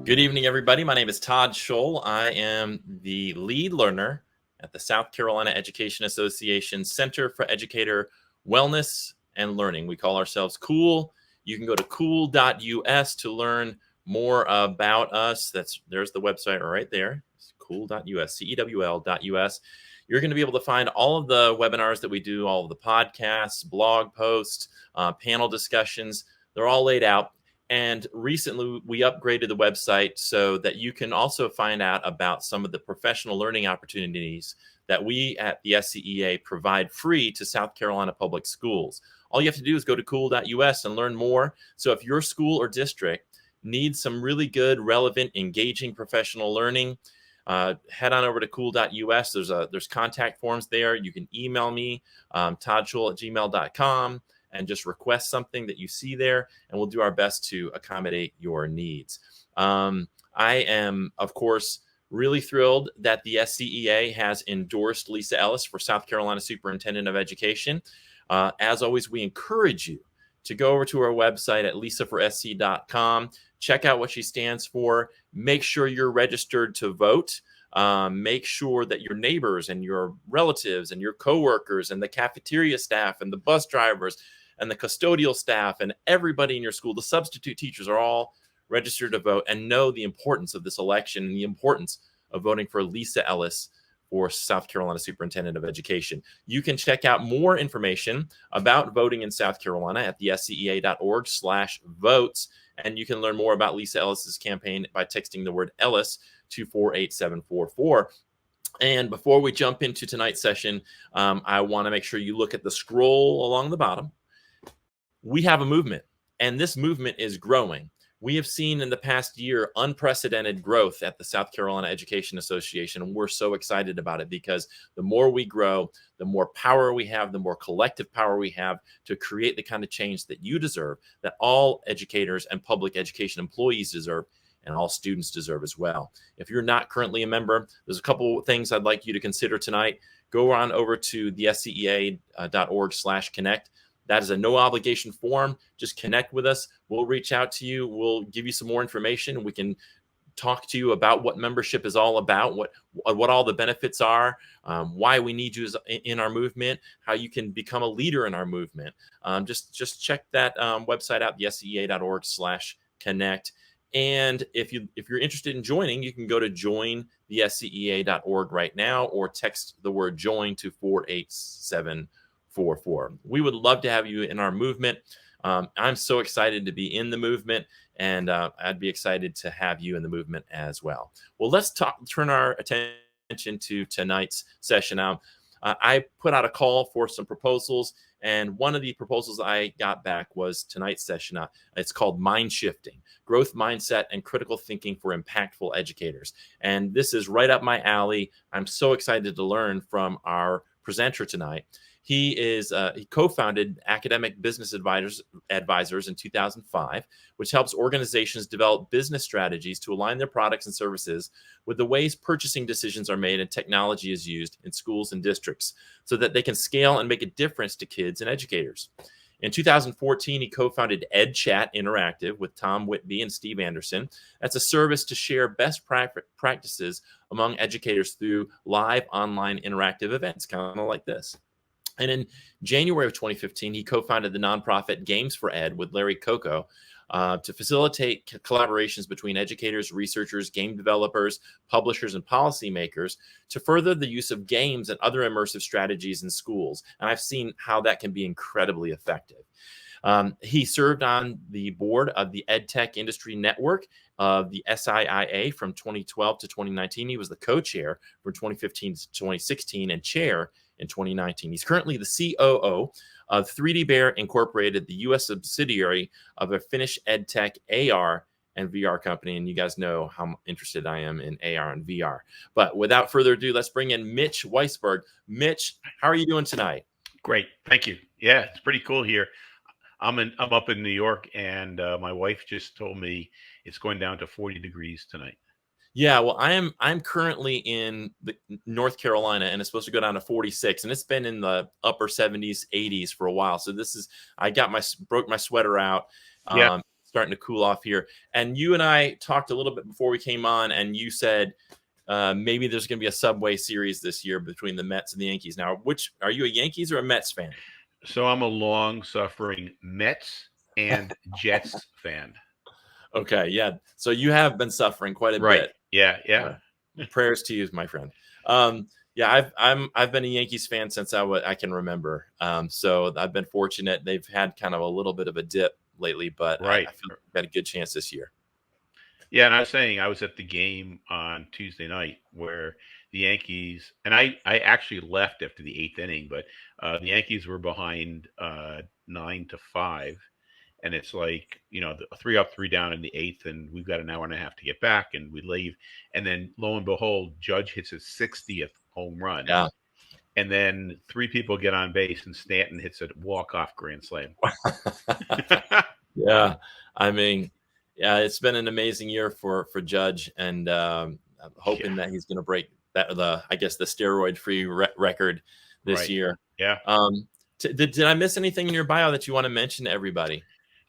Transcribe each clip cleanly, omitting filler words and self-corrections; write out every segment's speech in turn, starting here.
Good evening, everybody. My name is Todd Scholl. I am the lead learner at the South Carolina Education Association Center for Educator Wellness and Learning. We call ourselves COOL. You can go to cool.us to learn more about us. There's the website right there. It's cool.us, CEWL.us. You're going to be able to find all of the webinars that we do, all of the podcasts, blog posts, panel discussions. They're all laid out. And recently, we upgraded the website so that you can also find out about some of the professional learning opportunities that we at the SCEA provide free to South Carolina public schools. All you have to do is go to cool.us and learn more. So if your school or district needs some really good, relevant, engaging professional learning, head on over to cool.us. There's contact forms there. You can email me, toddscholl@gmail.com. and just request something that you see there, and we'll do our best to accommodate your needs. I am, of course, really thrilled that the SCEA has endorsed Lisa Ellis for South Carolina Superintendent of Education. As always, we encourage you to go over to our website at lisaforsc.com, check out what she stands for, make sure you're registered to vote. Make sure that your neighbors and your relatives and your coworkers and the cafeteria staff and the bus drivers and the custodial staff and everybody in your school, the substitute teachers, are all registered to vote and know the importance of this election and the importance of voting for Lisa Ellis for South Carolina Superintendent of Education. You can check out more information about voting in South Carolina at the scea.org/votes. And you can learn more about Lisa Ellis's campaign by texting the word Ellis to 48744. And before we jump into tonight's session, I want to make sure you look at the scroll along the bottom. We have a movement, and this movement is growing. We have seen in the past year unprecedented growth at the South Carolina Education Association, and we're so excited about it because the more we grow, the more power we have, the more collective power we have to create the kind of change that you deserve, that all educators and public education employees deserve, and all students deserve as well. If you're not currently a member, there's a couple of things I'd like you to consider tonight. Go on over to the scea.org/connect. That is a no obligation form. Just connect with us. We'll reach out to you. We'll give you some more information. We can talk to you about what membership is all about, what all the benefits are, why we need you in our movement, how you can become a leader in our movement. Just check that website out, the scea.org/connect. And if you're interested in joining, you can go to jointhescea.org right now or text the word join to 48744. We would love to have you in our movement. I'm so excited to be in the movement, and I'd be excited to have you in the movement as well. Well, let's turn our attention to tonight's session. I put out a call for some proposals, and one of the proposals I got back was tonight's session. It's called Mindshifting, Growth Mindset and Critical Thinking for Impactful Educators. And this is right up my alley. I'm so excited to learn from our presenter tonight. He co-founded Academic Business Advisors in 2005, which helps organizations develop business strategies to align their products and services with the ways purchasing decisions are made and technology is used in schools and districts so that they can scale and make a difference to kids and educators. In 2014, he co-founded EdChat Interactive with Tom Whitby and Steve Anderson. That's a service to share best practices among educators through live online interactive events, kind of like this. And in January of 2015, he co-founded the nonprofit Games for Ed with Larry Coco to facilitate collaborations between educators, researchers, game developers, publishers, and policymakers to further the use of games and other immersive strategies in schools. And I've seen how that can be incredibly effective. He served on the board of the EdTech Industry Network of the SCEA from 2012 to 2019. He was the co-chair from 2015 to 2016 and chair in 2019. He's currently the COO of 3D Bear Incorporated, the U.S. subsidiary of a Finnish EdTech AR and VR company. And you guys know how interested I am in AR and VR. But without further ado, let's bring in Mitch Weisburgh. Mitch, how are you doing tonight? Great. Thank you. Yeah, it's pretty cool here. I'm up in New York, and my wife just told me it's going down to 40 degrees tonight. Yeah, well, I'm currently in North Carolina, and it's supposed to go down to 46, and it's been in the upper 70s, 80s for a while. So I broke my sweater out. Yeah. starting to cool off here. And you and I talked a little bit before we came on, and you said maybe there's going to be a Subway Series this year between the Mets and the Yankees. Now, which are you, a Yankees or a Mets fan? So I'm a long-suffering Mets and Jets fan. Okay, yeah. So you have been suffering quite a Right. bit. Yeah. Yeah. Prayers to you, my friend. Yeah, I've been a Yankees fan since I can remember. So I've been fortunate. They've had kind of a little bit of a dip lately, but I Right. feel like they've got a good chance this year. Yeah, and I was saying I was at the game on Tuesday night where the Yankees, and I actually left after the eighth inning, but the Yankees were behind 9-5, and it's like, three up, three down in the eighth, and we've got an hour and a half to get back, and we leave, and then lo and behold, Judge hits his 60th home run, Yeah. and then three people get on base, and Stanton hits a walk-off grand slam. Yeah. I mean, yeah, it's been an amazing year for Judge, and I'm hoping that he's going to break I guess the steroid-free record this Right. year. Yeah. Did I miss anything in your bio that you want to mention to everybody?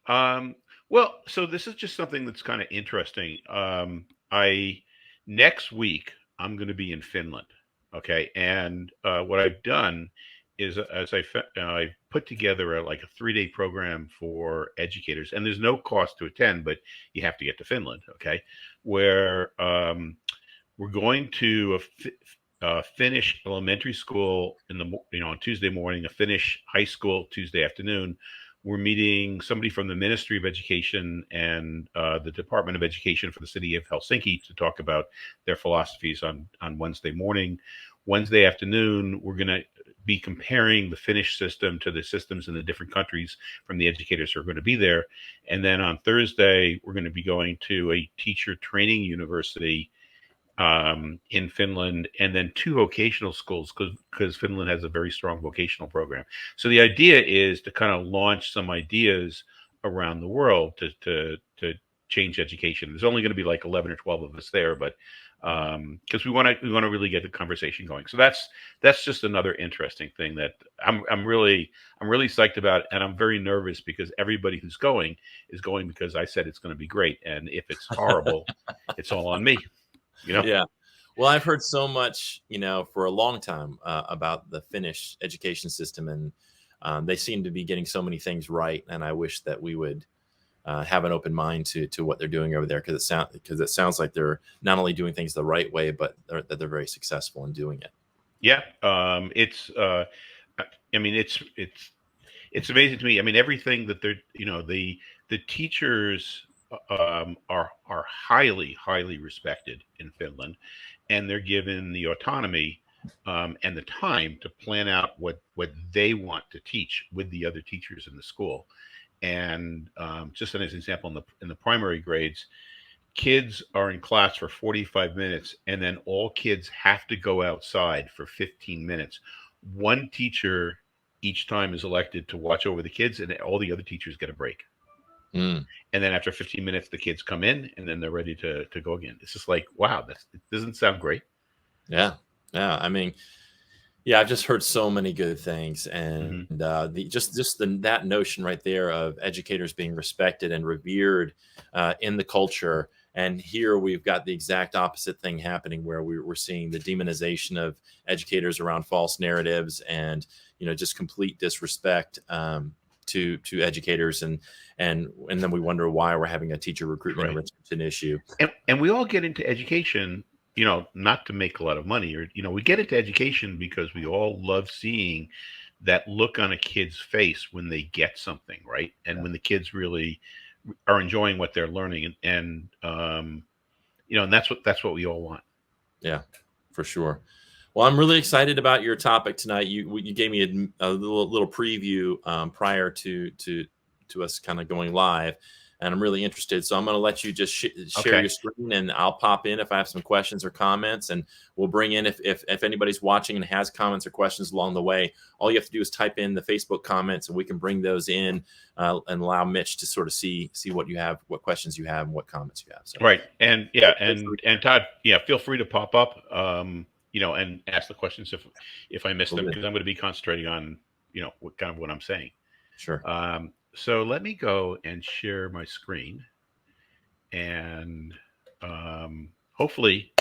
Well, so this is just something that's kind of interesting. I Next week I'm going to be in Finland. Okay, and what I've done is, I put together like a 3-day program for educators, and there's no cost to attend, but you have to get to Finland. Okay, where we're going to Finnish elementary school on Tuesday morning, a Finnish high school Tuesday afternoon. We're meeting somebody from the Ministry of Education and the Department of Education for the city of Helsinki to talk about their philosophies on Wednesday morning. Wednesday afternoon, we're going to be comparing the Finnish system to the systems in the different countries from the educators who are going to be there. And then on Thursday, we're going to be going to a teacher training university in Finland, and then 2 vocational schools, because Finland has a very strong vocational program. So the idea is to kind of launch some ideas around the world to change education. There's only going to be like 11 or 12 of us there, but because we want to really get the conversation going. So that's just another interesting thing that I'm really psyched about, and I'm very nervous because everybody who's going is going because I said it's going to be great, and if it's horrible, it's all on me. Yeah. Well, I've heard so much, for a long time about the Finnish education system, and they seem to be getting so many things right. And I wish that we would have an open mind to what they're doing over there, because it sounds like they're not only doing things the right way, but that they're very successful in doing it. Yeah, I mean, it's amazing to me. I mean, everything that they're, the teachers are highly respected in Finland, and they're given the autonomy and the time to plan out what they want to teach with the other teachers in the school. And just as an example, in the primary grades, kids are in class for 45 minutes, and then all kids have to go outside for 15 minutes. One teacher each time is elected to watch over the kids, and all the other teachers get a break. Mm. And then after 15 minutes, the kids come in, and then they're ready to go again. It's just like, wow, it doesn't sound great. Yeah. Yeah. I mean, yeah, I've just heard so many good things, and that notion right there of educators being respected and revered in the culture. And here we've got the exact opposite thing happening, where we're seeing the demonization of educators around false narratives, and just complete disrespect to educators, and then we wonder why we're having a teacher recruitment and retention issue. And we all get into education, not to make a lot of money, or we get into education because we all love seeing that look on a kid's face when they get something right, and when the kids really are enjoying what they're learning, and and that's what we all want. Yeah, for sure. Well, I'm really excited about your topic tonight. You gave me a little preview prior to us kind of going live, and I'm really interested. So I'm going to let you just share your screen, and I'll pop in if I have some questions or comments, and we'll bring in if anybody's watching and has comments or questions along the way. All you have to do is type in the Facebook comments, and we can bring those in and allow Mitch to sort of see what you have, what questions you have, and what comments you have. So. Right, and and Todd, feel free to pop up, and ask the questions if I miss them, because I'm going to be concentrating on what I'm saying. Sure. So let me go and share my screen, and hopefully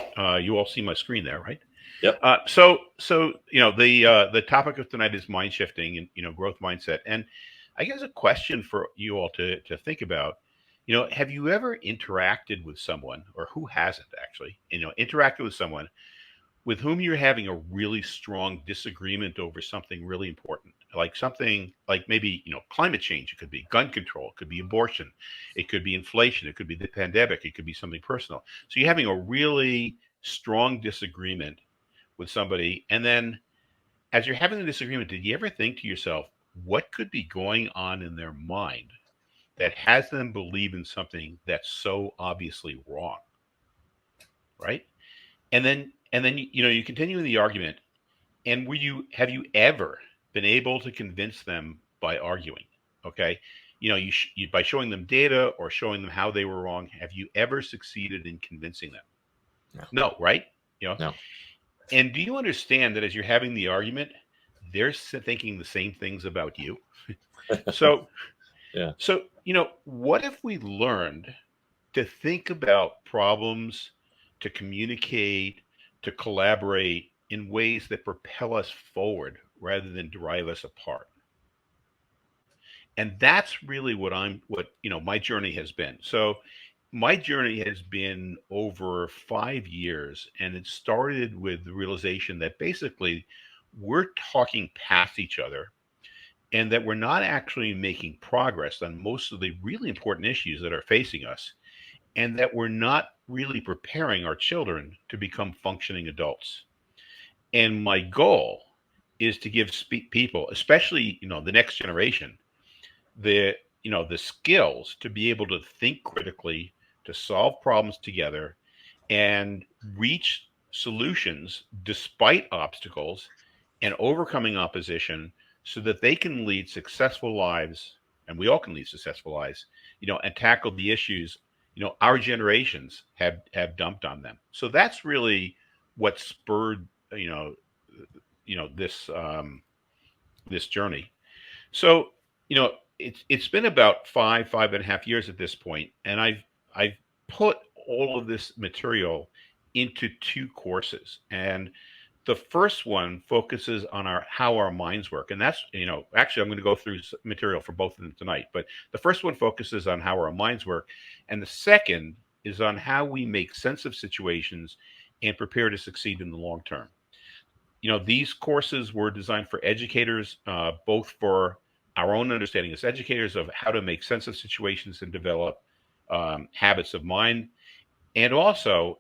you all see my screen there, right? Yep. So the topic of tonight is mind shifting and growth mindset, and I guess a question for you all to think about. Have you ever interacted with someone, or who hasn't actually, interacted with someone with whom you're having a really strong disagreement over something really important, like something like maybe climate change? It could be gun control, it could be abortion, it could be inflation, it could be the pandemic, it could be something personal. So you're having a really strong disagreement with somebody, and then as you're having the disagreement, did you ever think to yourself, what could be going on in their mind that has them believe in something that's so obviously wrong, right? And then you continue in the argument, and have you ever been able to convince them by arguing? Okay, by showing them data or showing them how they were wrong. Have you ever succeeded in convincing them? No. No, right? You know, No. and do you understand that as you're having the argument, they're thinking the same things about you? So, Yeah. what if we learned to think about problems, to communicate, to collaborate in ways that propel us forward rather than drive us apart? And that's really what my journey has been. So my journey has been over 5 years, and it started with the realization that basically we're talking past each other, and that we're not actually making progress on most of the really important issues that are facing us, and that we're not really preparing our children to become functioning adults. And my goal is to give people, especially the next generation, the the skills to be able to think critically, to solve problems together, and reach solutions despite obstacles and overcoming opposition, so that they can lead successful lives, and we all can lead successful lives, and tackle the issues our generations have dumped on them. So that's really what spurred this journey. So, it's been about 5.5 years at this point, and I've put all of this material into two courses. And the first one focuses on how our minds work, and that's actually I'm going to go through material for both of them tonight. But the first one focuses on how our minds work, and the second is on how we make sense of situations and prepare to succeed in the long term. These courses were designed for educators, both for our own understanding as educators of how to make sense of situations and develop habits of mind, and also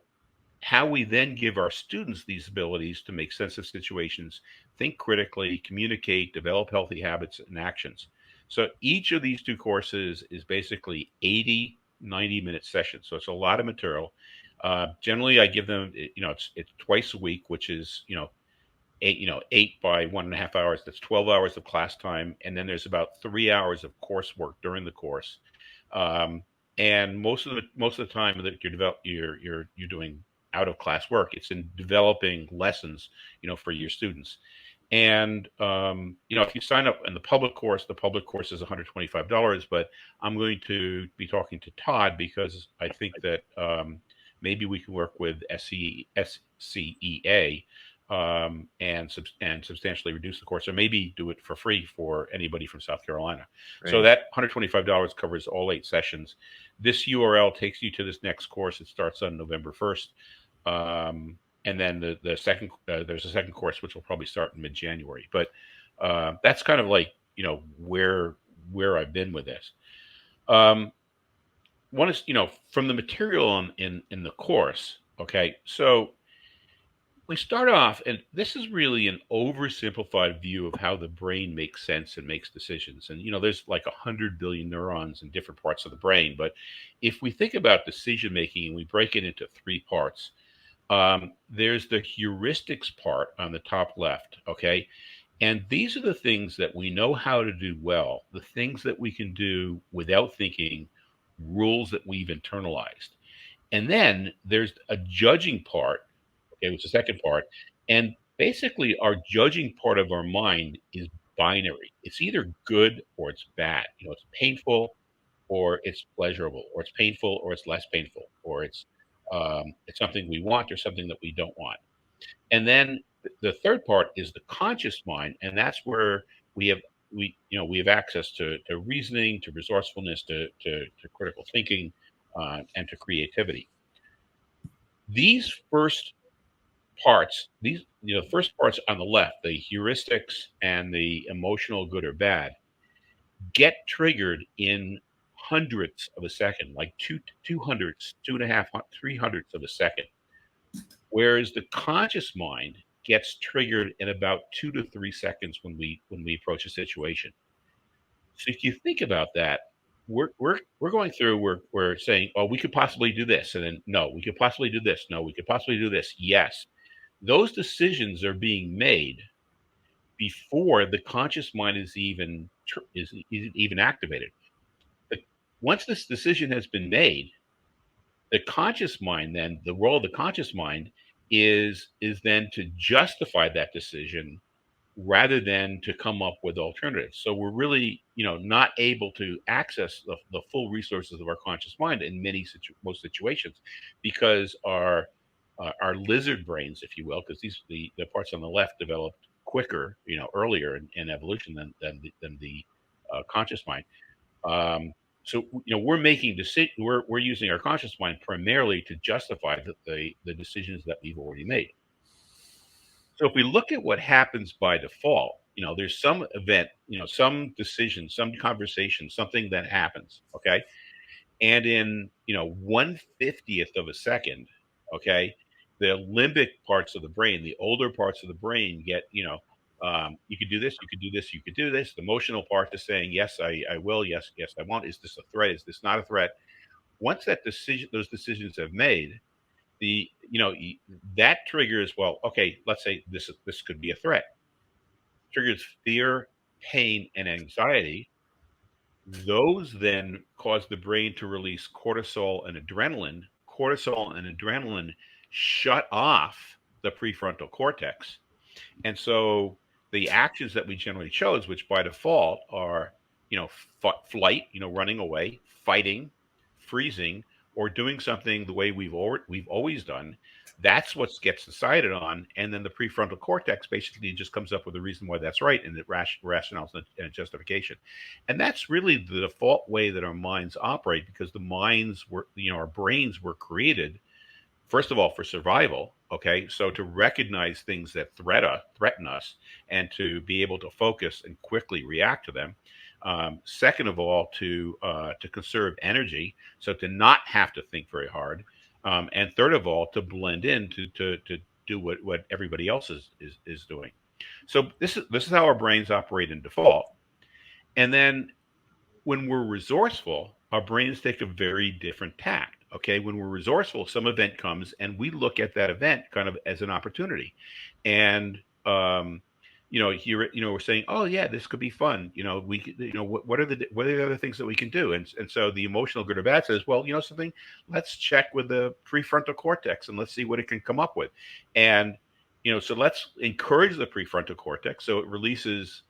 how we then give our students these abilities to make sense of situations, think critically, communicate, develop healthy habits and actions. So each of these two courses is basically 80, 90-minute sessions. So it's a lot of material. Generally, I give them, it's twice a week, which is, 8 by 1.5 hours. That's 12 hours of class time. And then there's about 3 hours of coursework during the course. And most of the time that you're doing out of class work, it's in developing lessons, for your students. And if you sign up in the public course is $125. But I'm going to be talking to Todd because I think that maybe we can work with SCEA, and substantially reduce the course, or maybe do it for free for anybody from South Carolina. Right. So that $125 covers all 8 sessions. This URL takes you to this next course. It starts on November 1st. And then the second there's a second course which will probably start in mid-January. But that's kind of like where I've been with this. One is from the material in the course. Okay, so we start off, and this is really an oversimplified view of how the brain makes sense and makes decisions. And there's like 100 billion neurons in different parts of the brain. But if we think about decision making and we break it into 3 parts, there's the heuristics part on the top left. Okay, and these are the things that we know how to do well, the things that we can do without thinking, rules that we've internalized. And then there's a judging part, okay, which is the second part. And basically, our judging part of our mind is binary. It's either good or it's bad. It's painful or it's pleasurable, or it's painful or it's less painful, or it's something we want or something that we don't want. And then the third part is the conscious mind, and that's where we have we have access to reasoning, to resourcefulness, to critical thinking, and to creativity. These first parts, the first parts on the left, the heuristics and the emotional good or bad, get triggered in hundredths of a second, like two hundredths, two and a half, 300ths of a second. Whereas the conscious mind gets triggered in about 2 to 3 seconds when we approach a situation. So if you think about that, we're going through, we're saying, oh, we could possibly do this, and then no, we could possibly do this, no, we could possibly do this, yes. Those decisions are being made before the conscious mind is even activated. But once this decision has been made, the conscious mind, then the role of the conscious mind is then to justify that decision rather than to come up with alternatives. So we're really, not able to access the full resources of our conscious mind in most situations, because our lizard brains, if you will, because the parts on the left developed quicker, earlier in evolution than the conscious mind. So we're making we're using our conscious mind primarily to justify the decisions that we've already made. So if we look at what happens by default, there's some event, some decision, some conversation, something that happens, okay? And in, 1/50th of a second, okay, the limbic parts of the brain, the older parts of the brain get, you could do this, you could do this, you could do this. The emotional part is saying, yes, I will, yes, yes, I want. Is this a threat? Is this not a threat? Once those decisions have made, that triggers, well, okay, let's say this could be a threat. Triggers fear, pain, and anxiety. Those then cause the brain to release cortisol and adrenaline. Cortisol and adrenaline shut off the prefrontal cortex. And so the actions that we generally chose, which by default are, flight, running away, fighting, freezing, or doing something the way we've always done, that's what gets decided on. And then the prefrontal cortex basically just comes up with a reason why that's right, and it rationales and justification. And that's really the default way that our minds operate, because our brains were created, first of all, for survival. Okay, so to recognize things that threaten us, and to be able to focus and quickly react to them. Second of all, to conserve energy, so to not have to think very hard. And third of all, to blend in, to do what everybody else is doing. So this is how our brains operate in default. And then when we're resourceful, our brains take a very different tact. Okay, when we're resourceful, some event comes, and we look at that event kind of as an opportunity. And we're saying, oh yeah, this could be fun. We could, what are the other things that we can do? And so the emotional good or bad says, well, something, let's check with the prefrontal cortex and let's see what it can come up with. And so let's encourage the prefrontal cortex, so it releases,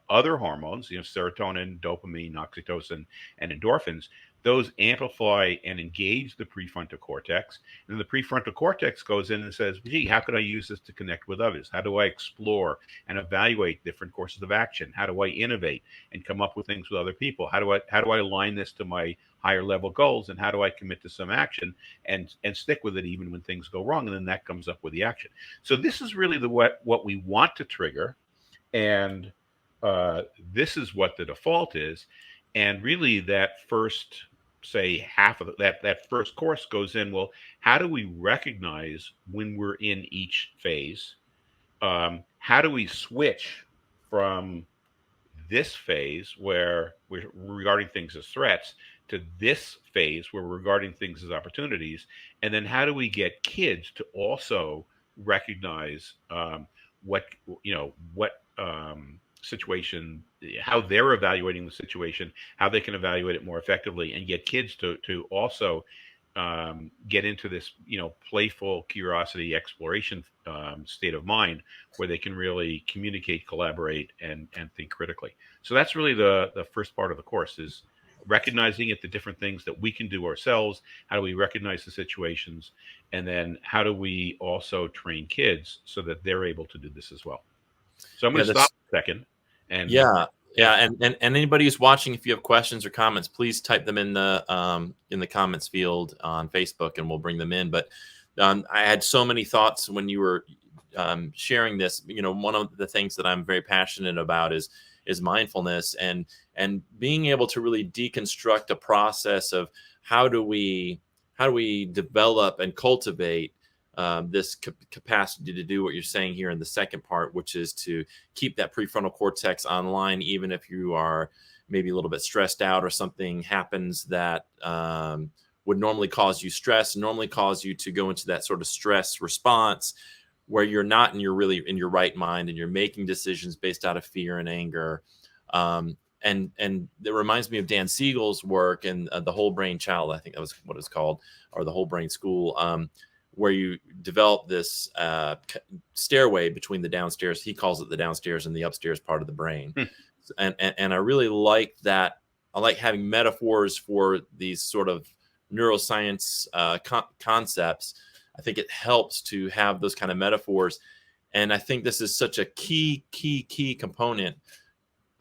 other hormones, serotonin, dopamine, oxytocin, and endorphins. Those amplify and engage the prefrontal cortex. And the prefrontal cortex goes in and says, gee, how can I use this to connect with others? How do I explore and evaluate different courses of action? How do I innovate and come up with things with other people? How do I align this to my higher level goals? And how do I commit to some action and stick with it even when things go wrong? And then that comes up with the action. So this is really what we want to trigger. And this is what the default is. And really that first, say, half of that first course goes in, well, how do we recognize when we're in each phase? How do we switch from this phase where we're regarding things as threats to this phase where we're regarding things as opportunities? And then how do we get kids to also recognize what situation, how they're evaluating the situation, how they can evaluate it more effectively, and get kids to also get into this, playful curiosity exploration state of mind where they can really communicate, collaborate, and think critically. So that's really the first part of the course is recognizing it, the different things that we can do ourselves. How do we recognize the situations? And then how do we also train kids so that they're able to do this as well? So I'm going Yeah, to stop that's a second and yeah, yeah. yeah, and anybody who's watching, if you have questions or comments, please type them in the comments field on Facebook, and we'll bring them in. But I had so many thoughts when you were sharing this. One of the things that I'm very passionate about is mindfulness, and being able to really deconstruct a process of how do we develop and cultivate this capacity to do what you're saying here in the second part, which is to keep that prefrontal cortex online, even if you are maybe a little bit stressed out or something happens that would normally cause you stress, normally cause you to go into that sort of stress response where you're not really in your right mind and you're making decisions based out of fear and anger. And it reminds me of Dan Siegel's work and the Whole Brain Child, I think that was what it's called, or the Whole Brain School, where you develop this stairway between the downstairs. He calls it the downstairs and the upstairs part of the brain. Hmm. And I really like that. I like having metaphors for these sort of neuroscience concepts. I think it helps to have those kind of metaphors. And I think this is such a key component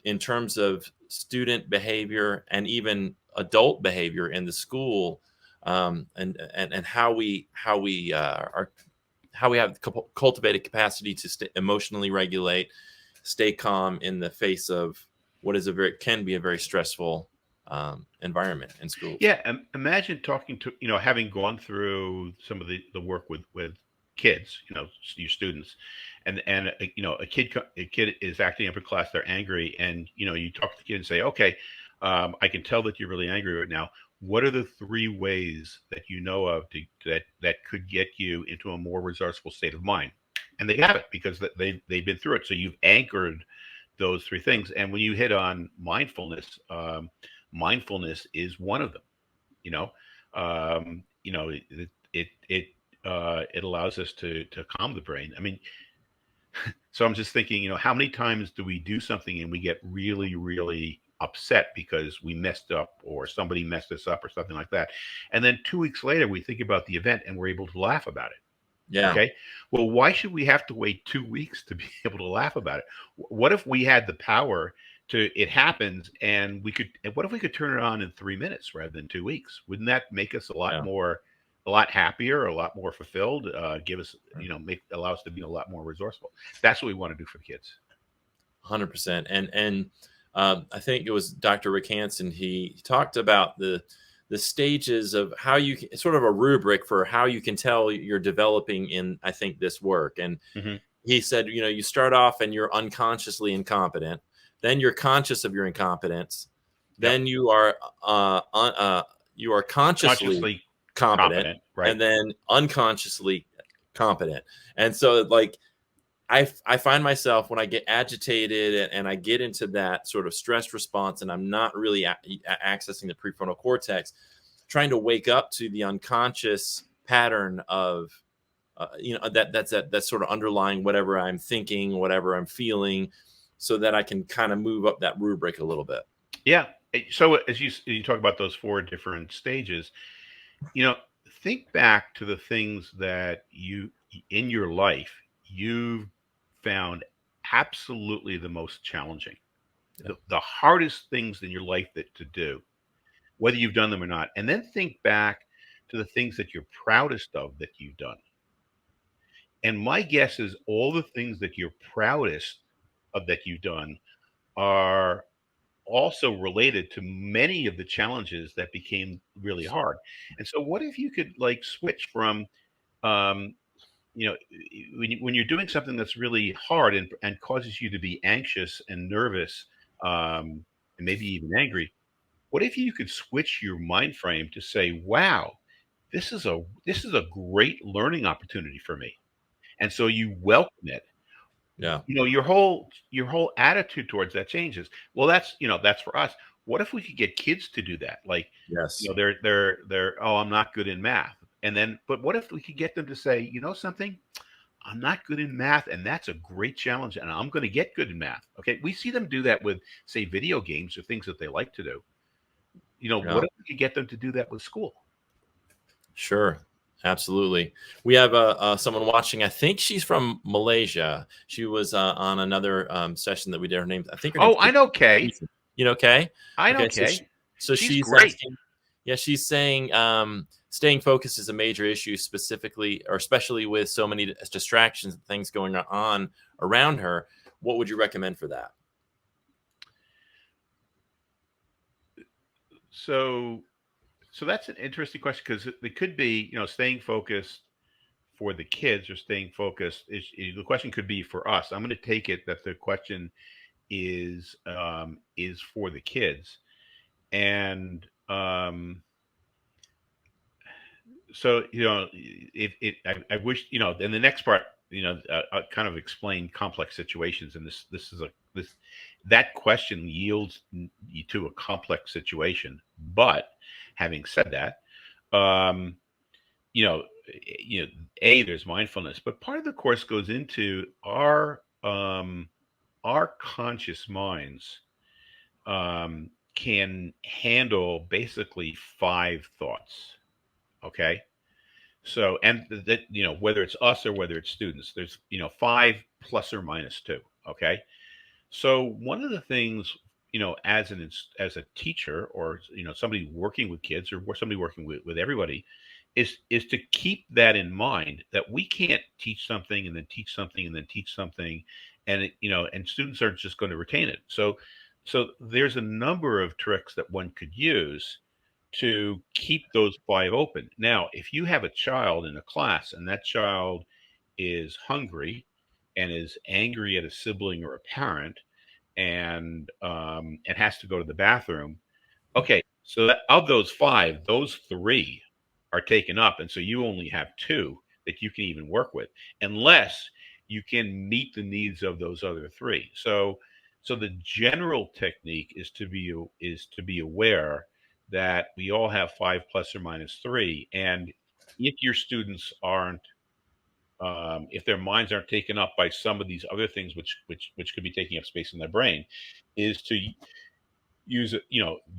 in terms of student behavior and even adult behavior in the school, and how we have cultivated capacity to emotionally regulate, stay calm in the face of what is can be a very stressful environment in schools. Yeah, imagine talking to, having gone through some of the work with kids, your students, and a kid is acting up in class, they're angry, and you talk to the kid and say, okay, I can tell that you're really angry right now. What are the three ways that you know of that could get you into a more resourceful state of mind? And they have it because they've been through it. So you've anchored those three things. And when you hit on mindfulness, mindfulness is one of them. You know, it allows us to calm the brain. I mean, so I'm just thinking, how many times do we do something and we get really, really upset because we messed up or somebody messed us up or something like that, and then 2 weeks later we think about the event and we're able to laugh about it. Yeah. Okay. Well, why should we have to wait 2 weeks to be able to laugh about it? What if we had the power to, it happens and what if we could turn it on in 3 minutes rather than 2 weeks? Wouldn't that make us Yeah. a lot happier, a lot more fulfilled, give us, allow us to be a lot more resourceful? That's what we want to do for the kids. 100%. And I think it was Dr. Rick Hansen. He talked about the stages of how you can, sort of a rubric for how you can tell you're developing in, I think, this work. And Hmm. he said, you start off and you're unconsciously incompetent, then you're conscious of your incompetence, Yep. then you are consciously Consciously competent, competent, right? and then unconsciously competent. And so, like, I find myself when I get agitated and I get into that sort of stress response, and I'm not really accessing the prefrontal cortex, trying to wake up to the unconscious pattern of that's sort of underlying whatever I'm thinking, whatever I'm feeling, so that I can kind of move up that rubric a little bit. Yeah. So as you talk about those four different stages, you know, think back to the things that you in your life you've found absolutely the most challenging, Yeah. the hardest things in your life that to do, whether you've done them or not. And then think back to the things that you're proudest of that you've done. And my guess is all the things that you're proudest of that you've done are also related to many of the challenges that became really hard. And so what if you could like switch from um, when you're doing something that's really hard and causes you to be anxious and nervous, and maybe even angry, what if you could switch your mind frame to say, wow, this is a great learning opportunity for me. And so you welcome it. Yeah. Your whole attitude towards that changes. Well, that's for us. what if we could get kids to do that? Like, Yes. they're oh, I'm not good in math. And then, but what if we could get them to say, you know something? I'm not good in math, and that's a great challenge, and I'm going to get good in math. Okay, we see them do that with, say, video games or things that they like to do. Yeah. What if we could get them to do that with school? Sure. Absolutely. We have someone watching. I think she's from Malaysia. She was on another session that we did. Her Oh, name's I know Kay. You know, Kay? I know Okay. Kay. So She's she's great. asking, yeah, she's saying staying focused is a major issue, specifically or especially with so many distractions and things going on around her. What would you recommend for that? So, that's an interesting question because it could be, staying focused for the kids or staying focused. The question could be for us. I'm going to take it that the question is for the kids, and so if I wish in the next part I kind of explain complex situations, and this that question yields you to a complex situation. But having said that, um you know there's mindfulness, but part of the course goes into our conscious minds can handle basically five thoughts. Okay. So, and that, whether it's us or whether it's students, there's, five plus or minus two. Okay. So one of the things, as a teacher or, somebody working with kids or somebody working with everybody is to keep that in mind, that we can't teach something and then teach something and then teach something. And, and students aren't just going to retain it. So there's a number of tricks that one could use to keep those five open. Now, if you have a child in a class and that child is hungry and is angry at a sibling or a parent and has to go to the bathroom, okay, so that, of those five, those three are taken up, and so you only have two that you can even work with, unless you can meet the needs of those other three. So the general technique is to be aware that we all have five plus or minus three, and if your students aren't if their minds aren't taken up by some of these other things, which could be taking up space in their brain, is to use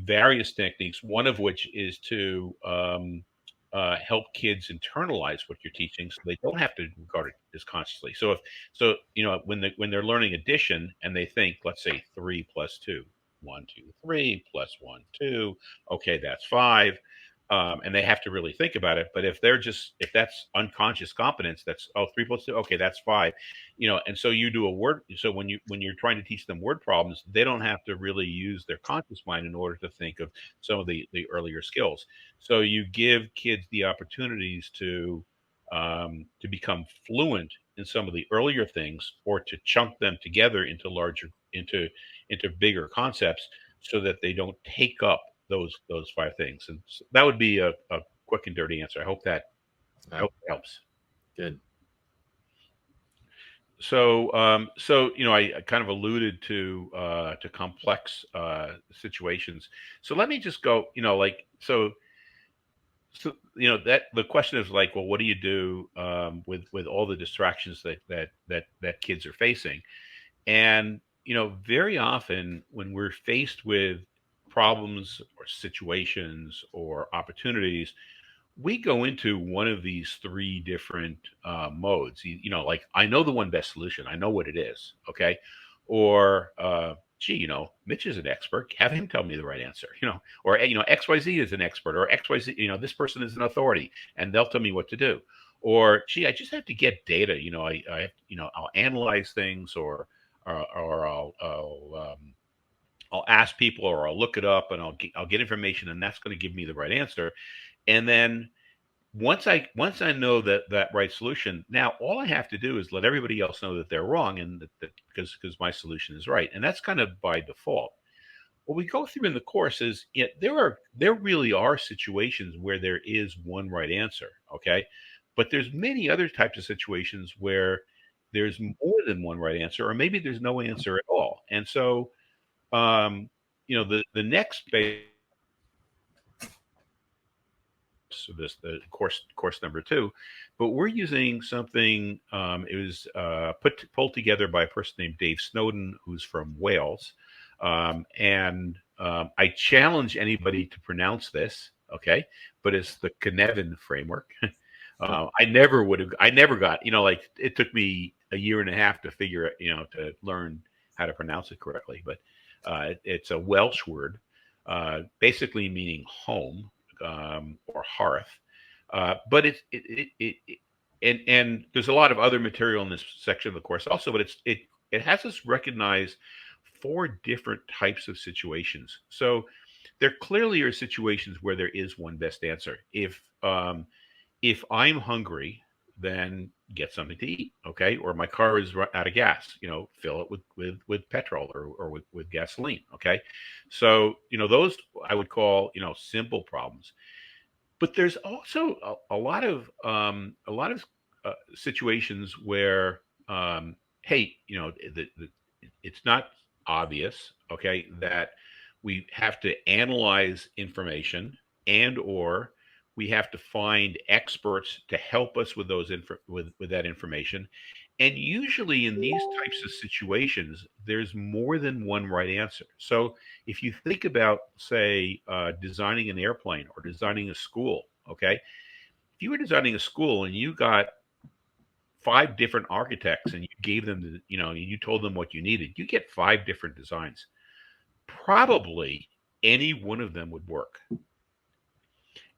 various techniques. One of which is to help kids internalize what you're teaching, so they don't have to regard it as consciously. When they're learning addition and they think, let's say 3 plus 2, 1, 2, 3 plus 1, 2, okay, that's 5. And they have to really think about it. But if that's unconscious competence, that's 3 plus 2, okay, that's 5. And so you do a word. So when you're trying to teach them word problems, they don't have to really use their conscious mind in order to think of some of the earlier skills. So you give kids the opportunities to become fluent in some of the earlier things, or to chunk them together into bigger concepts, so that they don't take up those five things. And so that would be a quick and dirty answer. I hope that helps. Good. So I kind of alluded to complex situations. So let me just go, that the question is like, well, what do you do with all the distractions that kids are facing? And very often when we're faced with problems or situations or opportunities, we go into one of these three different modes. Like, I know the one best solution. I know what it is. Okay. Or, gee, Mitch is an expert. Have him tell me the right answer. Or XYZ is an expert, or XYZ. This person is an authority, and they'll tell me what to do. Or, gee, I just have to get data. I'll analyze things, or I'll ask people, or I'll look it up, and I'll get information, and that's going to give me the right answer. And then once I know that right solution, now all I have to do is let everybody else know that they're wrong, and that because my solution is right, and that's kind of by default. What we go through in the course is, there really are situations where there is one right answer, okay, but there's many other types of situations where there's more than one right answer, or maybe there's no answer at all. And so, um, the next base of this, the course number two, but we're using something. It was pulled together by a person named Dave Snowden, who's from Wales, and I challenge anybody to pronounce this. Okay, but it's the Cynefin framework. I never would have. I never got. Like it took me a year and a half to figure it. To learn how to pronounce it correctly. But it's a Welsh word, basically meaning home, or hearth. But and there's a lot of other material in this section of the course also. But it has us recognize four different types of situations. So there clearly are situations where there is one best answer. If I'm hungry, then get something to eat, okay? Or my car is out of gas, fill it with petrol or with gasoline, okay? So those I would call simple problems. But there's also a lot of situations where hey, it's not obvious, okay, that we have to analyze information and or we have to find experts to help us with with that information. And usually in these types of situations, there's more than one right answer. So if you think about, say, designing an airplane or designing a school, okay, if you were designing a school and you got five different architects and you gave them you told them what you needed, you get five different designs. Probably any one of them would work.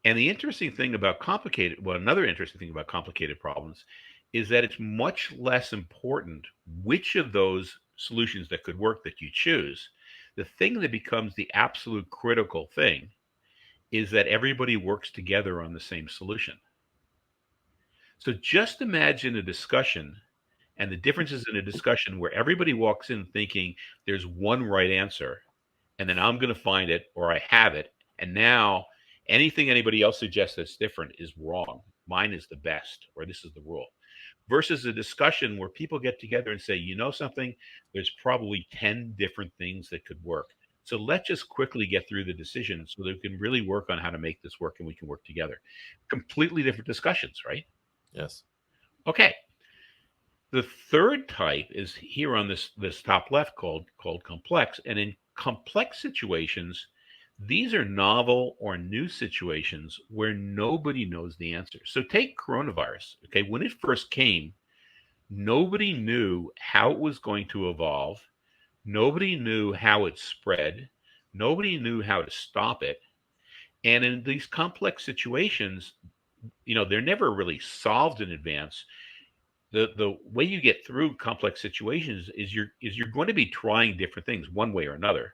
And the interesting thing about another interesting thing about complicated problems is that it's much less important which of those solutions that could work that you choose. The thing that becomes the absolute critical thing is that everybody works together on the same solution. So just imagine a discussion and the differences in a discussion where everybody walks in thinking there's one right answer, and then I'm going to find it or I have it. And now anything anybody else suggests that's different is wrong. Mine is the best, or this is the rule. Versus a discussion where people get together and say, you know something, there's probably 10 different things that could work. So let's just quickly get through the decision so that we can really work on how to make this work and we can work together. Completely different discussions, right? Yes. Okay. The third type is here on this top left called complex. And in complex situations, these are novel or new situations where nobody knows the answer. So take coronavirus. Okay, when it first came, nobody knew how it was going to evolve. Nobody knew how it spread. Nobody knew how to stop it. And in these complex situations, they're never really solved in advance. The way you get through complex situations is you're going to be trying different things one way or another,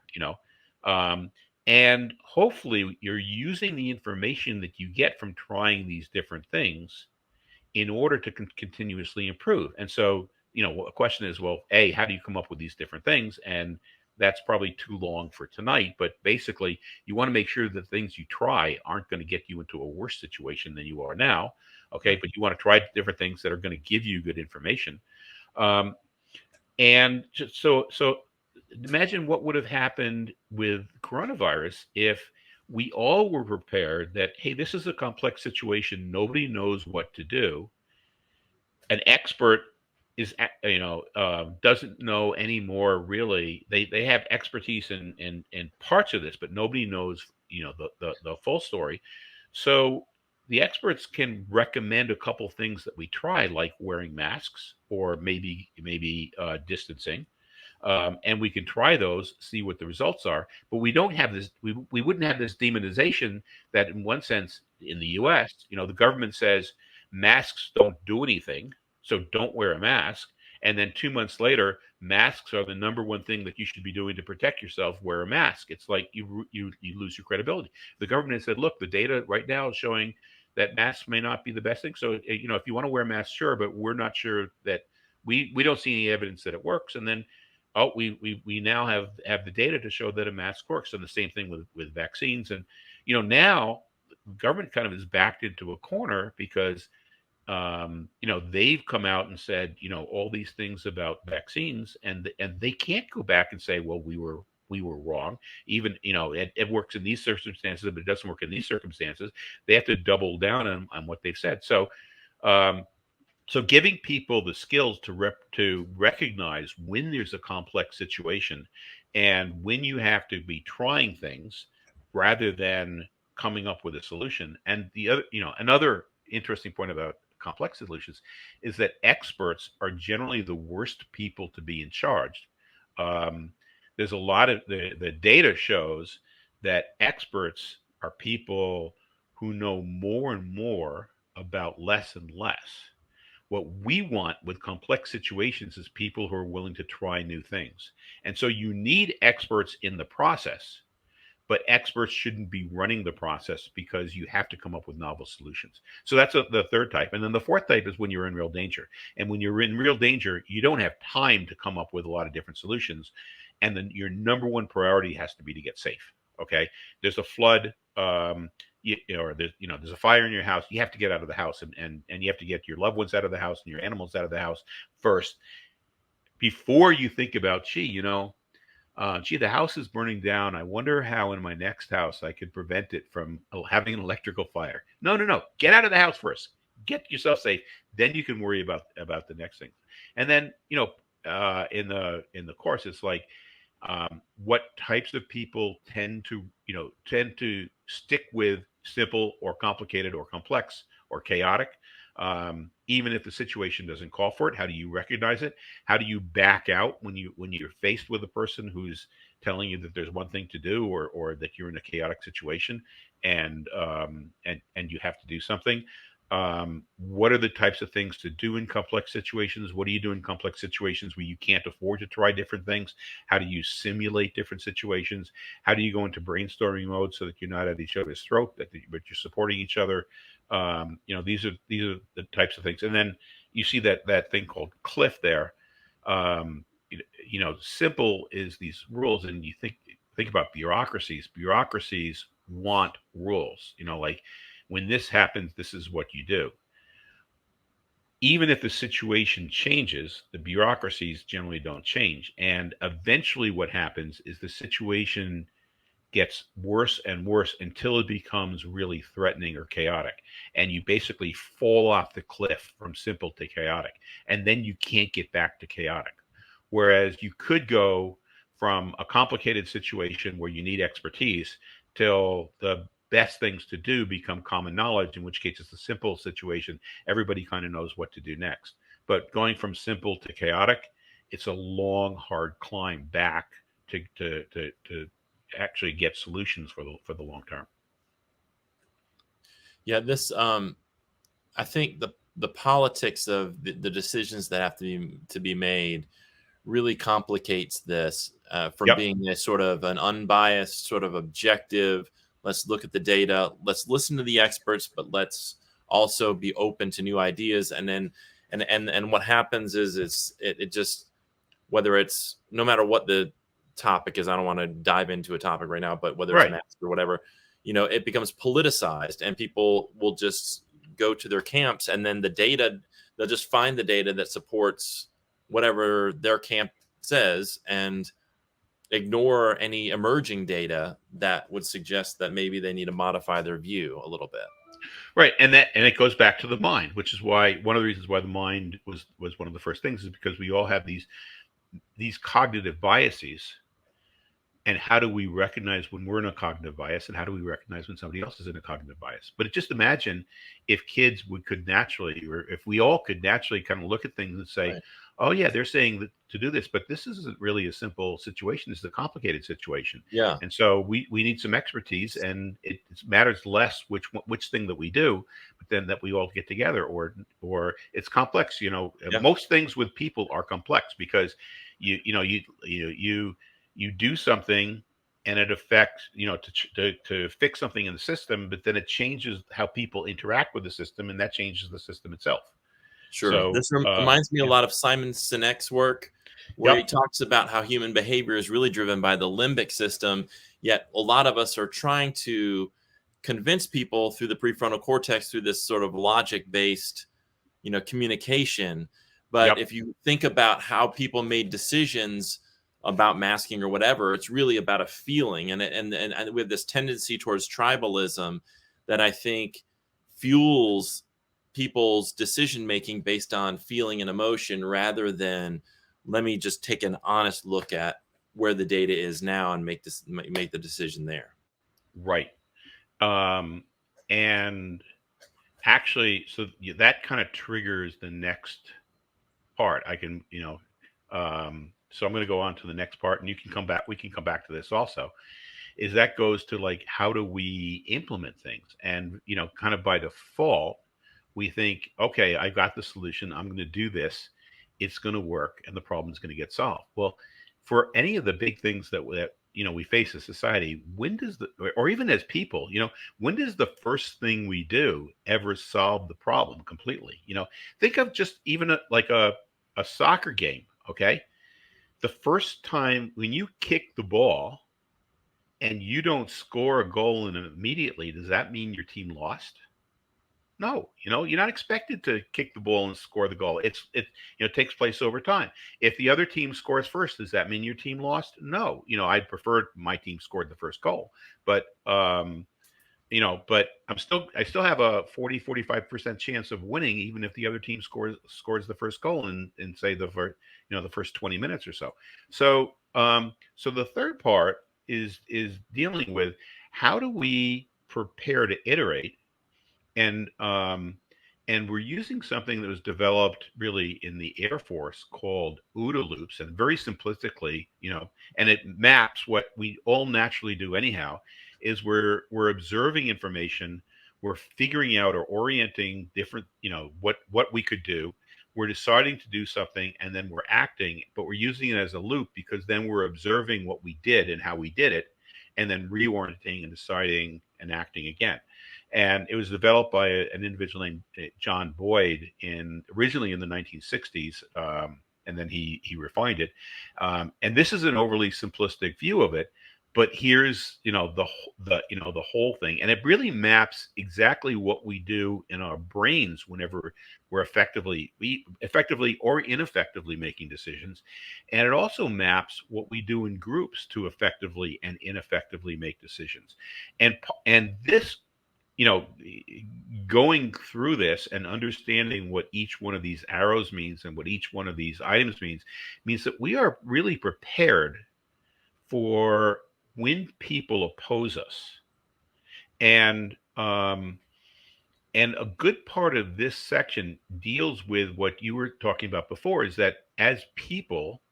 um, and hopefully you're using the information that you get from trying these different things in order to continuously improve. And so, a question is, well, A, how do you come up with these different things? And that's probably too long for tonight. But basically, you want to make sure that things you try aren't going to get you into a worse situation than you are now. Okay. But you want to try different things that are going to give you good information. And just so imagine what would have happened with coronavirus if we all were prepared that, hey, this is a complex situation. Nobody knows what to do. An expert is, doesn't know anymore. Really, they have expertise in parts of this, but nobody knows, the full story. So the experts can recommend a couple things that we try, like wearing masks or maybe distancing. And we can try those, see what the results are. But we don't have this. We wouldn't have this demonization that, in one sense, in the U.S., the government says masks don't do anything, so don't wear a mask. And then 2 months later, masks are the number one thing that you should be doing to protect yourself. Wear a mask. It's like you lose your credibility. The government said, look, the data right now is showing that masks may not be the best thing. So if you want to wear a mask, sure, but we're not sure that we don't see any evidence that it works. And then we now have the data to show that a mask works. And the same thing with vaccines. And now government kind of is backed into a corner because they've come out and said all these things about vaccines, and they can't go back and say, well, we were we were wrong. Even, it works in these circumstances, but it doesn't work in these circumstances. They have to double down on what they've said. Um, so giving people the skills to recognize when there's a complex situation and when you have to be trying things rather than coming up with a solution. And the other, another interesting point about complex solutions is that experts are generally the worst people to be in charge. Um, there's a lot of the data shows that experts are people who know more and more about less and less. What we want with complex situations is people who are willing to try new things. And so you need experts in the process, but experts shouldn't be running the process because you have to come up with novel solutions. So that's the third type. And then the fourth type is when you're in real danger. And when you're in real danger, you don't have time to come up with a lot of different solutions. And then your number one priority has to be to get safe. Okay. There's a flood. Or there's a fire in your house. You have to get out of the house, and you have to get your loved ones out of the house and your animals out of the house first before you think about, the house is burning down. I wonder how in my next house I could prevent it from having an electrical fire. No, no, no. Get out of the house first. Get yourself safe. Then you can worry about the next thing. And then, in the course, it's like, what types of people tend to stick with simple or complicated or complex or chaotic, even if the situation doesn't call for it. How do you recognize it? How do you back out when you're faced with a person who's telling you that there's one thing to do, or that you're in a chaotic situation, and you have to do something? What are the types of things to do in complex situations? What do you do in complex situations where you can't afford to try different things? How do you simulate different situations? How do you go into brainstorming mode so that you're not at each other's throat, but you're supporting each other? These are the types of things. And then you see that thing called cliff there. Simple is these rules, and you think about bureaucracies. Bureaucracies want rules. Like, when this happens, this is what you do. Even if the situation changes, the bureaucracies generally don't change. And eventually what happens is the situation gets worse and worse until it becomes really threatening or chaotic. And you basically fall off the cliff from simple to chaotic. And then you can't get back to chaotic. Whereas you could go from a complicated situation where you need expertise till the best things to do become common knowledge, in which case it's a simple situation. Everybody kind of knows what to do next. But going from simple to chaotic, it's a long, hard climb back to actually get solutions for the long term. Yeah, this I think the politics of the decisions that have to be made really complicates this from Yep. being a sort of an unbiased, sort of objective. Let's look at the data. Let's listen to the experts, but let's also be open to new ideas. And then and what happens is it just, whether it's, no matter what the topic is, I don't want to dive into a topic right now, but whether it's Right. mask or whatever, it becomes politicized, and people will just go to their camps, and then they'll just find the data that supports whatever their camp says and ignore any emerging data that would suggest that maybe they need to modify their view a little bit. Right. And it goes back to the mind, which is why one of the reasons why the mind was one of the first things, is because we all have these cognitive biases. And how do we recognize when we're in a cognitive bias, and how do we recognize when somebody else is in a cognitive bias? But just imagine if kids could naturally, or if we all could naturally kind of look at things and say, Right. oh yeah, they're saying that to do this, but this isn't really a simple situation. This is a complicated situation. Yeah. And so we need some expertise, and it matters less which thing that we do, but then that we all get together, or it's complex. Yeah. Most things with people are complex because you do something and it affects, to fix something in the system, but then it changes how people interact with the system, and that changes the system itself. Sure. So, This reminds me a yeah. lot of Simon Sinek's work, where he Yep. talks about how human behavior is really driven by the limbic system. Yet a lot of us are trying to convince people through the prefrontal cortex, through this sort of logic-based, communication. But Yep. if you think about how people made decisions about masking or whatever. It's really about a feeling, and with this tendency towards tribalism that I think fuels people's decision making based on feeling and emotion, rather than let me just take an honest look at where the data is now and make the decision there. Right. And actually, so that kind of triggers the next part. I can, so I'm going to go on to the next part, and you can come back. We can come back to this also. Is that goes to like, how do we implement things? And kind of by default, we think, okay, I got the solution. I'm going to do this. It's going to work, and the problem is going to get solved. Well, for any of the big things that we face as society, when does or even as people, when does the first thing we do ever solve the problem completely? Think of just even like a soccer game. Okay, the first time when you kick the ball and you don't score a goal in it immediately, does that mean your team lost? No, you're not expected to kick the ball and score the goal. It takes place over time. If the other team scores first, does that mean your team lost? No. I'd prefer my team scored the first goal, but but I still have a 45% chance of winning, even if the other team scores the first goal in say the first 20 minutes or so. So the third part is dealing with, how do we prepare to iterate, and we're using something that was developed really in the Air Force called OODA loops, and very simplistically, and it maps what we all naturally do anyhow, is we're observing information, we're figuring out or orienting different, what we could do. We're deciding to do something, and then we're acting, but we're using it as a loop, because then we're observing what we did and how we did it, and then reorienting and deciding and acting again. And it was developed by an individual named John Boyd originally in the 1960s, and then he refined it. And this is an overly simplistic view of it, but here's the whole thing, and it really maps exactly what we do in our brains whenever we're effectively or ineffectively making decisions, and it also maps what we do in groups to effectively and ineffectively make decisions. And this, going through this and understanding what each one of these arrows means and what each one of these items means that we are really prepared for when people oppose us. And a good part of this section deals with what you were talking about before, is that as people,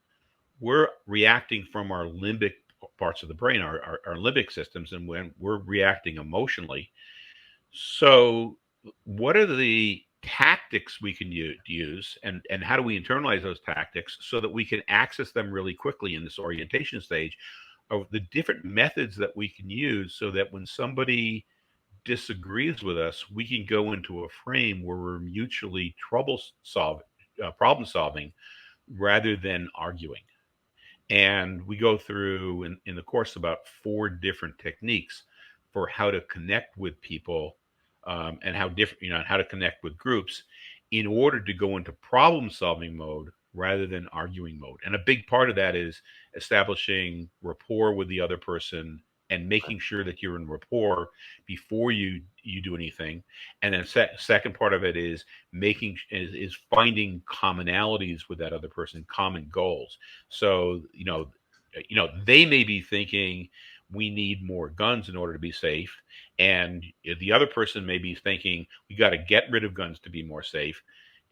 we're reacting from our limbic parts of the brain, our limbic systems, and when we're reacting emotionally. So what are the tactics we can use, and how do we internalize those tactics so that we can access them really quickly in this orientation stage, of the different methods that we can use, so that when somebody disagrees with us, we can go into a frame where we're mutually problem solving rather than arguing. And we go through in the course about 4 different techniques for how to connect with people, and how different, how to connect with groups in order to go into problem solving mode rather than arguing mode. And a big part of that is establishing rapport with the other person and making sure that you're in rapport before you do anything. And then second part of it is finding commonalities with that other person, common goals. So, they may be thinking we need more guns in order to be safe, and the other person may be thinking we got to get rid of guns to be more safe.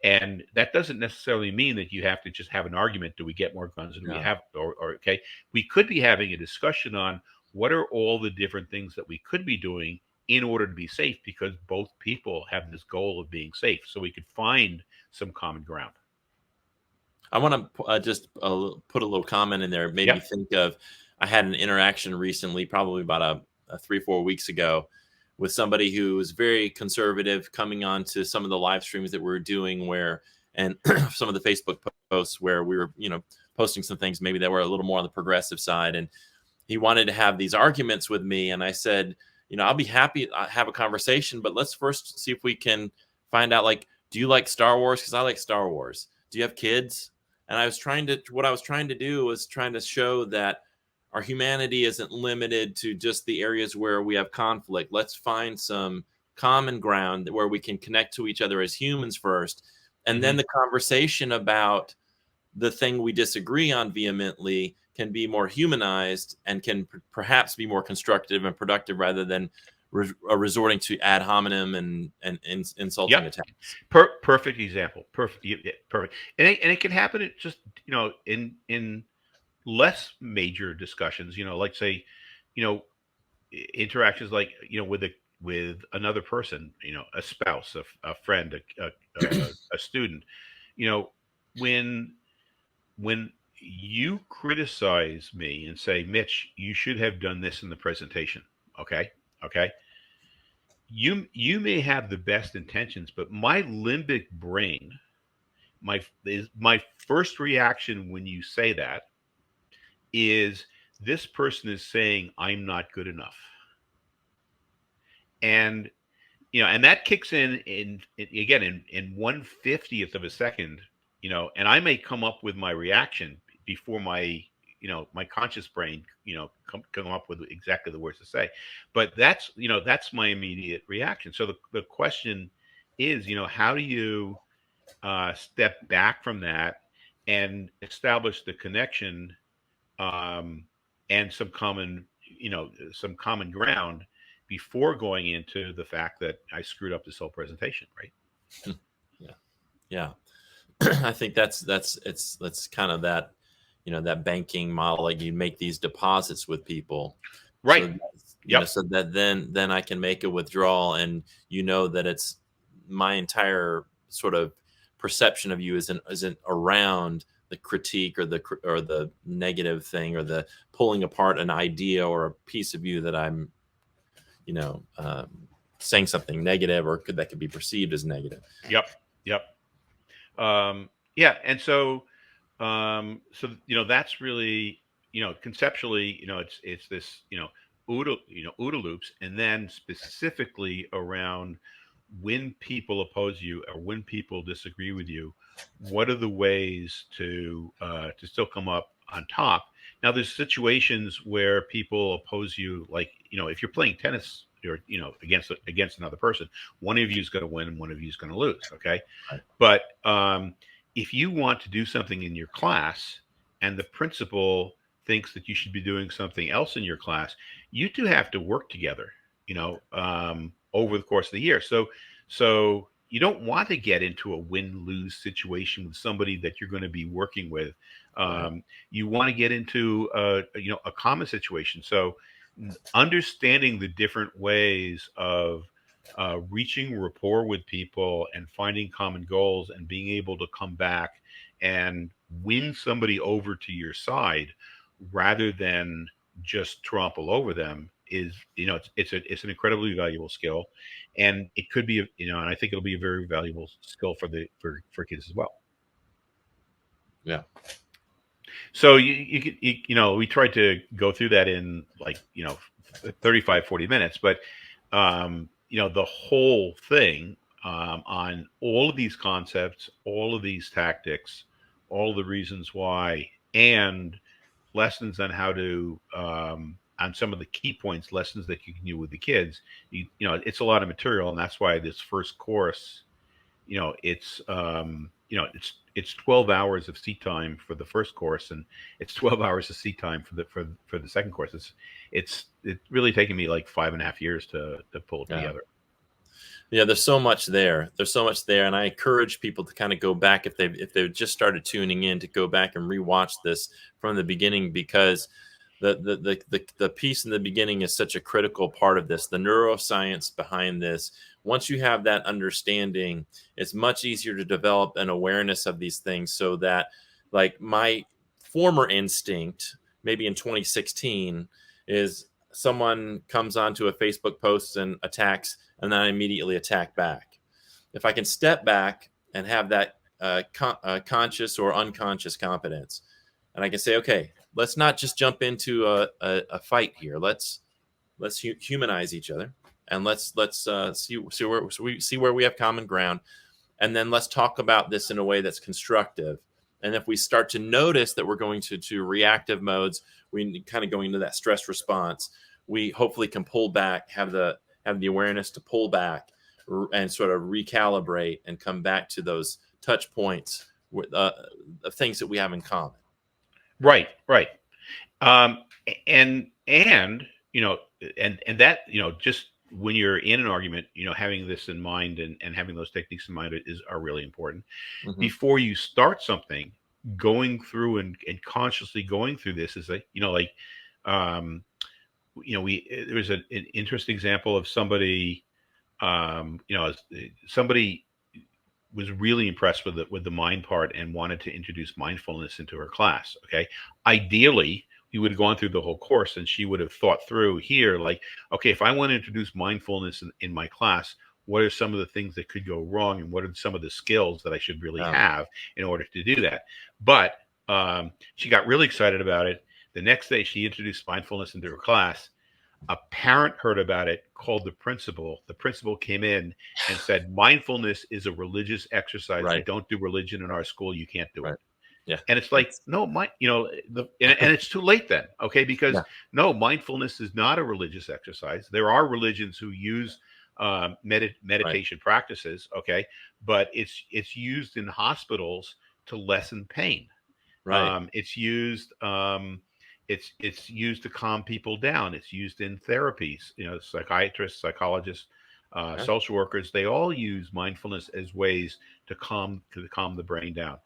And that doesn't necessarily mean that you have to just have an argument. Do we get more guns? And we have, or okay, we could be having a discussion on what are all the different things that we could be doing in order to be safe, because both people have this goal of being safe. So we could find some common ground. I want to just put a little comment in there. It made me think of, I had an interaction recently, probably about 3-4 weeks ago, with somebody who was very conservative, coming on to some of the live streams that we were doing, and some of the Facebook posts where we were, posting some things maybe that were a little more on the progressive side. And he wanted to have these arguments with me. And I said, I'll be happy to have a conversation, but let's first see if we can find out, like, do you like Star Wars? Because I like Star Wars. Do you have kids? And what I was trying to do was trying to show that our humanity isn't limited to just the areas where we have conflict. Let's find some common ground where we can connect to each other as humans first. And then the conversation about the thing we disagree on vehemently can be more humanized and can perhaps be more constructive and productive rather than resorting to ad hominem and insulting Yep. attacks. Perfect example. Perfect. Yeah, perfect. And it can happen at just, in less major discussions, like say, you know, interactions like, with another person, a spouse, a friend, a student, you know, when when you criticize me and say, Mitch, you should have done this in the presentation. Okay. Okay. You may have the best intentions, but my limbic brain, my first reaction when you say that is, this person is saying I'm not good enough. And and that kicks in 1/50th of a second, and I may come up with my reaction before my conscious brain, come up with exactly the words to say. But that's my immediate reaction. So the question is, how do you step back from that and establish the connection, um, and some common ground before going into the fact that I screwed up this whole presentation, right? Yeah. Yeah. I think that's kind of that, that banking model. Like, you make these deposits with people, Right. so Yep. so that then I can make a withdrawal, and that it's my entire sort of perception of you isn't around the critique or the negative thing or the pulling apart an idea or a piece of you that I'm, you know, um, saying something negative or that could be perceived as negative. Yep. Yep. Yeah. And that's really, conceptually, it's this, OODA loops, and then specifically around when people oppose you or when people disagree with you, what are the ways to still come up on top? Now, there's situations where people oppose you, like, if you're playing tennis or, against another person, one of you is going to win and one of you is going to lose. Okay. Right. But if you want to do something in your class and the principal thinks that you should be doing something else in your class, you two have to work together, over the course of the year. So you don't want to get into a win-lose situation with somebody that you're going to be working with. Right. You want to get into a common situation. So understanding the different ways of reaching rapport with people and finding common goals and being able to come back and win somebody over to your side rather than just trample over them is, it's an incredibly valuable skill, and it could be, and I think it'll be a very valuable skill for kids as well. Yeah. So we tried to go through that in, like, 35, 40 minutes, but the whole thing, on all of these concepts, all of these tactics, all the reasons why, and lessons on how to, on some of the key points, lessons that you can do with the kids. It's a lot of material, and that's why this first course, it's 12 hours of seat time for the first course, and it's 12 hours of seat time for the second course. It's really taken me like 5.5 years to pull it together. Yeah, there's so much there. There's so much there, and I encourage people to kind of go back, if they've just started tuning in, to go back and rewatch this from the beginning, because the piece in the beginning is such a critical part of this. The neuroscience behind this. Once you have that understanding, it's much easier to develop an awareness of these things, so that, like, my former instinct, maybe in 2016, is someone comes onto a Facebook post and attacks, and then I immediately attack back. If I can step back and have that conscious or unconscious competence, and I can say, okay, let's not just jump into a fight here. Let's humanize each other, and let's see where we have common ground, and then let's talk about this in a way that's constructive, And if we start to notice that we're going to reactive modes, we kind of going into that stress response, we hopefully can pull back, have the awareness to pull back and sort of recalibrate and come back to those touch points with of things that we have in common. Right, right. And you know, and that, you know, just when you're in an argument, you know, having this in mind and having those techniques in mind are really important. Mm-hmm. Before you start something, going through and consciously going through this is like, you know, like, you know, there was an interesting example of somebody, you know, somebody was really impressed with the mind part and wanted to introduce mindfulness into her class. Okay. Ideally, we would have gone through the whole course and she would have thought through here, like, okay, if I want to introduce mindfulness in my class, what are some of the things that could go wrong? And what are some of the skills that I should really have in order to do that? But she got really excited about it. The next day, she introduced mindfulness into her class. A parent heard about it, called the principal. The principal came in and said, mindfulness is a religious exercise. We don't do religion in our school. You can't do it. Yeah. And it's like, no, you know, and it's too late then. Okay. Because no, mindfulness is not a religious exercise. There are religions who use meditation practices. Okay. But it's used in hospitals to lessen pain. It's used, it's used to calm people down. It's used in therapies, you know, psychiatrists, psychologists, social workers, they all use mindfulness as ways to calm the brain down.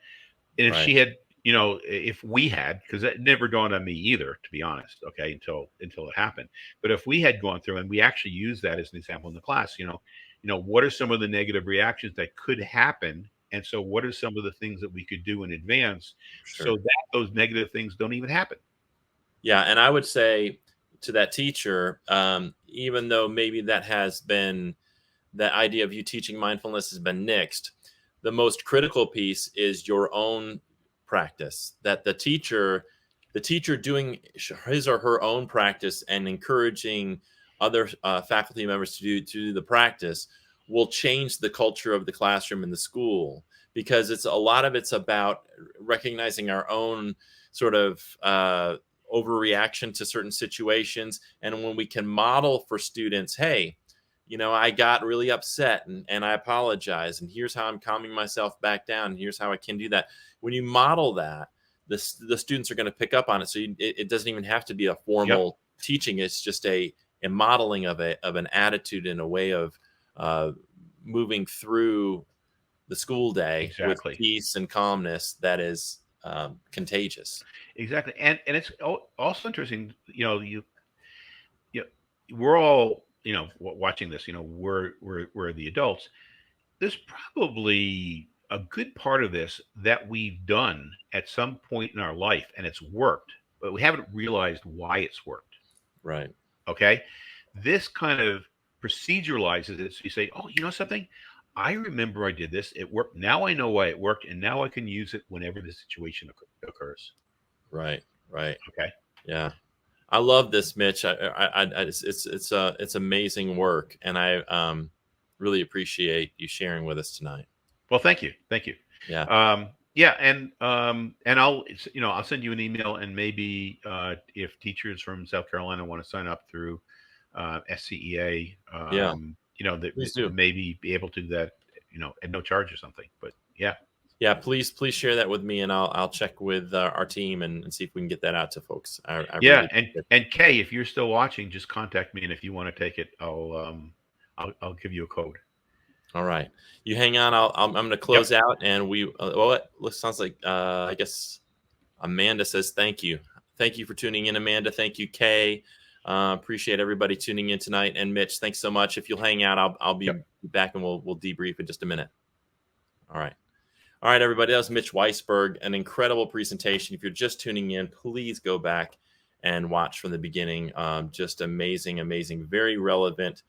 And if she had, you know, if we had, because it never dawned on me either, to be honest, okay, until it happened. But if we had gone through and we actually used that as an example in the class, you know, what are some of the negative reactions that could happen? And so what are some of the things that we could do in advance so that those negative things don't even happen? Yeah. And I would say to that teacher, even though maybe that idea of you teaching mindfulness has been nixed, the most critical piece is your own practice, that the teacher doing his or her own practice and encouraging other faculty members to do the practice will change the culture of the classroom and the school, because it's a lot of it's about recognizing our own sort of overreaction to certain situations. And when we can model for students, hey, you know, I got really upset and I apologize. And here's how I'm calming myself back down. And here's how I can do that. When you model that, the students are going to pick up on it. So it doesn't even have to be a formal teaching. It's just a modeling of an attitude and a way of moving through the school day with peace and calmness that is contagious. Exactly. And it's also interesting, you know, we're all, you know, watching this, you know, we're the adults. There's probably a good part of this that we've done at some point in our life and it's worked, but we haven't realized why it's worked. Right. Okay. This kind of proceduralizes it. So you say, oh, you know something? I remember I did this. It worked. Now I know why it worked. And now I can use it whenever the situation occurs. Right. Right. Okay. Yeah. I love this, Mitch. It's amazing work, and I really appreciate you sharing with us tonight. Well, thank you. Yeah. Yeah, and I'll, you know, I'll send you an email, and maybe if teachers from South Carolina want to sign up through SCEA, you know, that maybe be able to do that, you know, at no charge or something. But yeah, please share that with me, and I'll check with our team and see if we can get that out to folks. Really and Kay, if you're still watching, just contact me, and if you want to take it, I'll give you a code. All right, you hang on. I'm going to close out, and we. Well, it sounds like I guess Amanda says thank you. Thank you for tuning in, Amanda. Thank you, Kay. Appreciate everybody tuning in tonight, and Mitch, thanks so much. If you'll hang out, I'll be back, and we'll debrief in just a minute. All right, everybody. That was Mitch Weisburgh. An incredible presentation. If you're just tuning in, please go back and watch from the beginning. Just amazing, very relevant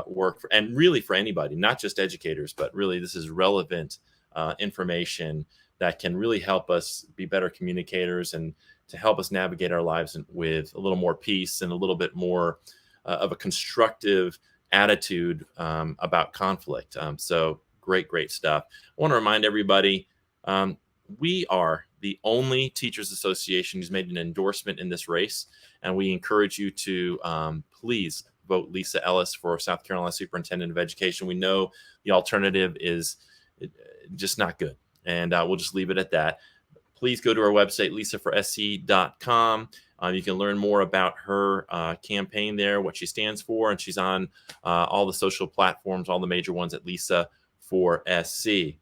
work, and really for anybody, not just educators, but really this is relevant information that can really help us be better communicators and to help us navigate our lives with a little more peace and a little bit more of a constructive attitude about conflict. So great stuff. I want to remind everybody, we are the only teachers association who's made an endorsement in this race, and we encourage you to please vote Lisa Ellis for South Carolina Superintendent of Education. We know the alternative is just not good, and we'll just leave it at that. Please go to our website, lisaforsce.com. You can learn more about her campaign there, what she stands for, and she's on all the social platforms, all the major ones at Lisa for SC.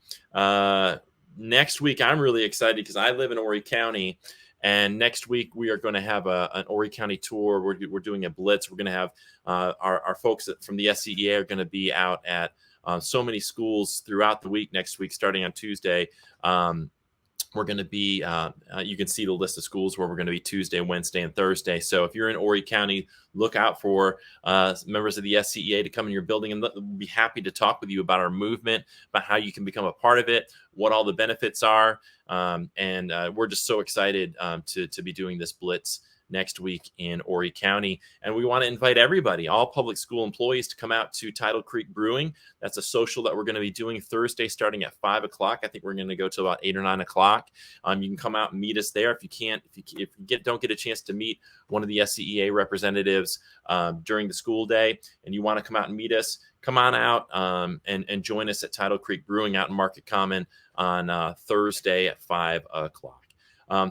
Next week, I'm really excited because I live in Horry County, and next week we are going to have an Horry County tour. We're doing a blitz. We're going to have our folks from the SCEA are going to be out at so many schools throughout the week next week, starting on Tuesday. We're going to be, you can see the list of schools where we're going to be Tuesday, Wednesday, and Thursday. So if you're in Horry County, look out for members of the SCEA to come in your building, and we'll be happy to talk with you about our movement, about how you can become a part of it, what all the benefits are. And we're just so excited to be doing this blitz next week in Horry County. And we want to invite everybody, all public school employees, to come out to Tidal Creek Brewing. That's a social that we're going to be doing Thursday starting at 5 o'clock. I think we're going to go to about 8 or 9 o'clock. You can come out and meet us there. If you don't get a chance to meet one of the SCEA representatives during the school day and you want to come out and meet us, come on out and join us at Tidal Creek Brewing out in Market Common on Thursday at 5 o'clock.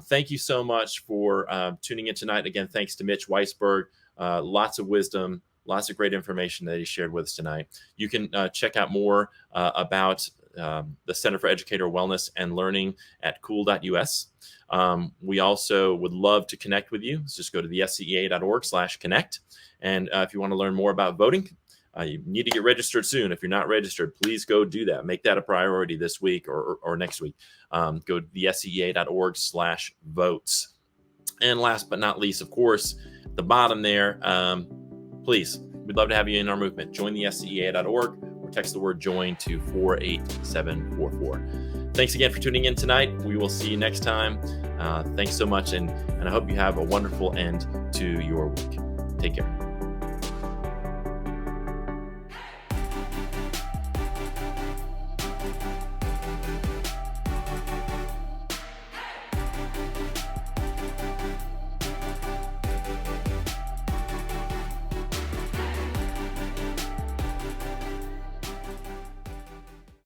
Thank you so much for tuning in tonight. Again, thanks to Mitch Weisburgh. Lots of wisdom, lots of great information that he shared with us tonight. You can check out more about the Center for Educator Wellness and Learning at cool.us. We also would love to connect with you. Just go to the scea.org/connect. And if you want to learn more about voting, you need to get registered soon. If you're not registered, please go do that. Make that a priority this week or next week. Go to the scea.org/votes. And last but not least, of course, at the bottom there, please, we'd love to have you in our movement. Join the scea.org or text the word join to 48744. Thanks again for tuning in tonight. We will see you next time. Thanks so much, and I hope you have a wonderful end to your week. Take care.